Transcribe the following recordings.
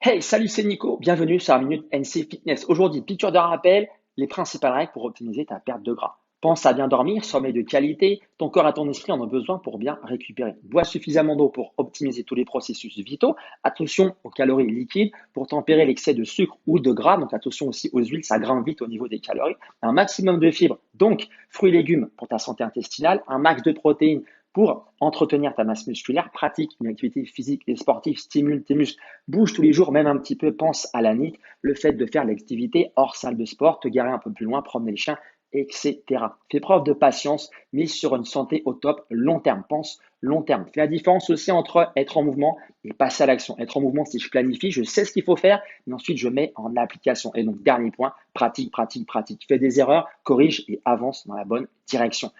Hey, salut, c'est Nico. Bienvenue sur la Minute NC Fitness. Aujourd'hui, piqûre de rappel, les principales règles pour optimiser ta perte de gras. Pense à bien dormir, sommeil de qualité. Ton corps et ton esprit en ont besoin pour bien récupérer. Bois suffisamment d'eau pour optimiser tous les processus vitaux. Attention aux calories liquides pour tempérer l'excès de sucre ou de gras. Donc attention aussi aux huiles, ça grimpe vite au niveau des calories. Un maximum de fibres, donc fruits et légumes pour ta santé intestinale. Un max de protéines pour entretenir ta masse musculaire. Pratique une activité physique et sportive, stimule tes muscles. Bouge tous les jours, même un petit peu, pense à la NIC, le fait de faire l'activité hors salle de sport, te garer un peu plus loin, promener le chien, etc. Fais preuve de patience, mise sur une santé au top, long terme, pense long terme. Fais la différence aussi entre être en mouvement et passer à l'action. Être en mouvement, si je planifie, je sais ce qu'il faut faire, mais ensuite je mets en application. Et donc, dernier point, pratique, pratique, pratique. Fais des erreurs, corrige et avance dans la bonne direction.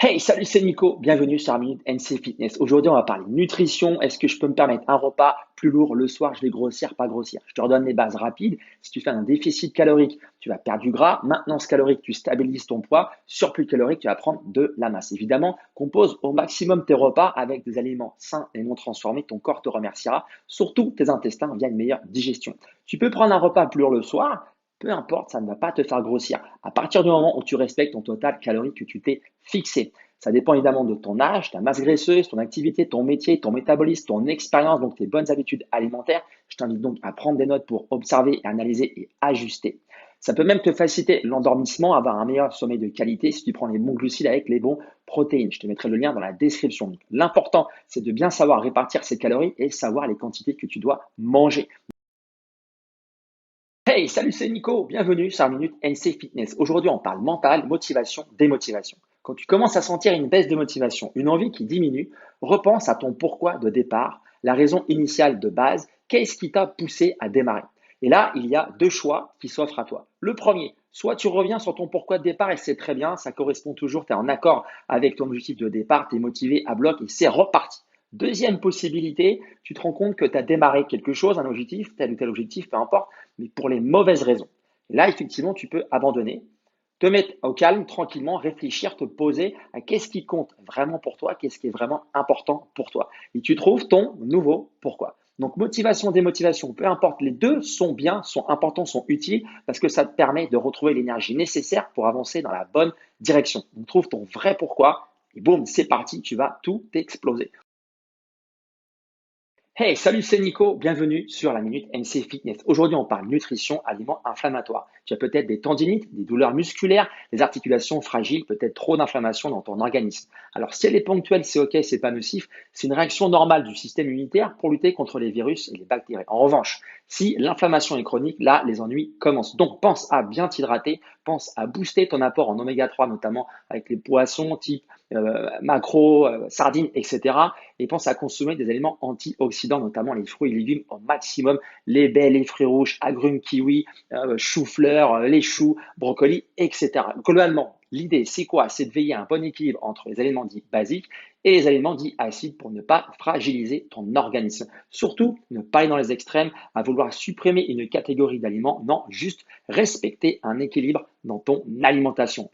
Hey, salut, c'est Nico. Bienvenue sur la Minute NC Fitness. Aujourd'hui, on va parler nutrition. Est-ce que je peux me permettre un repas plus lourd le soir? Je vais grossir, pas grossir. Je te redonne les bases rapides. Si tu fais un déficit calorique, tu vas perdre du gras. Maintenance calorique, tu stabilises ton poids. Surplus calorique, tu vas prendre de la masse. Évidemment, compose au maximum tes repas avec des aliments sains et non transformés. Ton corps te remerciera. Surtout tes intestins via une meilleure digestion. Tu peux prendre un repas plus lourd le soir. Peu importe, ça ne va pas te faire grossir. À partir du moment où tu respectes ton total calorique que tu t'es fixé. Ça dépend évidemment de ton âge, ta masse graisseuse, ton activité, ton métier, ton métabolisme, ton expérience, donc tes bonnes habitudes alimentaires. Je t'invite donc à prendre des notes pour observer, analyser et ajuster. Ça peut même te faciliter l'endormissement, avoir un meilleur sommeil de qualité si tu prends les bons glucides avec les bons protéines. Je te mettrai le lien dans la description. Donc, l'important, c'est de bien savoir répartir ses calories et savoir les quantités que tu dois manger. Hey, salut, c'est Nico. Bienvenue sur la Minute NC Fitness. Aujourd'hui, on parle mental, motivation, démotivation. Quand tu commences à sentir une baisse de motivation, une envie qui diminue, repense à ton pourquoi de départ, la raison initiale de base, qu'est-ce qui t'a poussé à démarrer. Et là, il y a deux choix qui s'offrent à toi. Le premier, soit tu reviens sur ton pourquoi de départ et c'est très bien, ça correspond toujours, tu es en accord avec ton objectif de départ, tu es motivé à bloc et c'est reparti. Deuxième possibilité, tu te rends compte que tu as démarré quelque chose, un objectif, tel ou tel objectif, peu importe, mais pour les mauvaises raisons. Et là, effectivement, tu peux abandonner, te mettre au calme, tranquillement, réfléchir, te poser à qu'est-ce qui compte vraiment pour toi, qu'est-ce qui est vraiment important pour toi. Et tu trouves ton nouveau pourquoi. Donc, motivation, démotivation, peu importe, les deux sont bien, sont importants, sont utiles parce que ça te permet de retrouver l'énergie nécessaire pour avancer dans la bonne direction. Donc, trouve ton vrai pourquoi et boum, c'est parti, tu vas tout exploser. Hey, salut, c'est Nico. Bienvenue sur la Minute NC Fitness. Aujourd'hui, on parle nutrition, aliments inflammatoires. Tu as peut-être des tendinites, des douleurs musculaires, des articulations fragiles, peut-être trop d'inflammation dans ton organisme. Alors, si elle est ponctuelle, c'est OK, c'est pas nocif. C'est une réaction normale du système immunitaire pour lutter contre les virus et les bactéries. En revanche, si l'inflammation est chronique, là, les ennuis commencent. Donc, pense à bien t'hydrater, pense à booster ton apport en oméga 3, notamment avec les poissons type macro, sardines, etc. Et pense à consommer des aliments antioxydants, notamment les fruits et légumes au maximum, les baies, les fruits rouges, agrumes, kiwis, choux-fleurs, les choux, brocolis, etc. Globalement, l'idée, c'est quoi? C'est de veiller à un bon équilibre entre les aliments dits basiques et les aliments dits acides pour ne pas fragiliser ton organisme. Surtout, ne pas aller dans les extrêmes, à vouloir supprimer une catégorie d'aliments. Non, juste respecter un équilibre dans ton alimentation.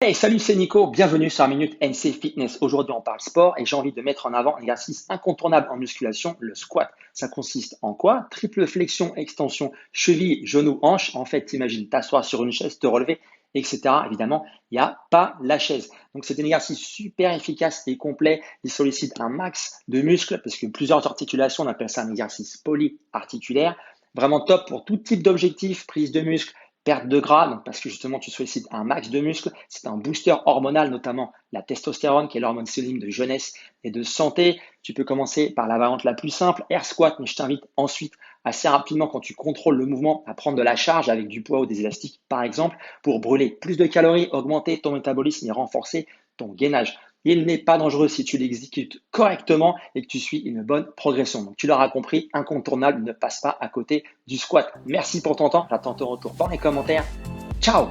Hey, salut, c'est Nico. Bienvenue sur la Minute NC Fitness. Aujourd'hui, on parle sport et j'ai envie de mettre en avant un exercice incontournable en musculation, le squat. Ça consiste en quoi? Triple flexion, extension, cheville, genou, hanche. En fait, t'imagines t'asseoir sur une chaise, te relever, etc. Évidemment, il n'y a pas la chaise. Donc, c'est un exercice super efficace et complet. Il sollicite un max de muscles parce que plusieurs articulations, on appelle ça un exercice polyarticulaire. Vraiment top pour tout type d'objectif, prise de muscle, perte de gras, donc parce que justement tu sollicites un max de muscles, c'est un booster hormonal, notamment la testostérone, qui est l'hormone synonyme de jeunesse et de santé. Tu peux commencer par la variante la plus simple, air squat, mais je t'invite ensuite assez rapidement, quand tu contrôles le mouvement, à prendre de la charge avec du poids ou des élastiques, par exemple, pour brûler plus de calories, augmenter ton métabolisme et renforcer ton gainage. Il n'est pas dangereux si tu l'exécutes correctement et que tu suis une bonne progression. Donc, tu l'auras compris, incontournable, ne passe pas à côté du squat. Merci pour ton temps. J'attends ton retour dans les commentaires. Ciao!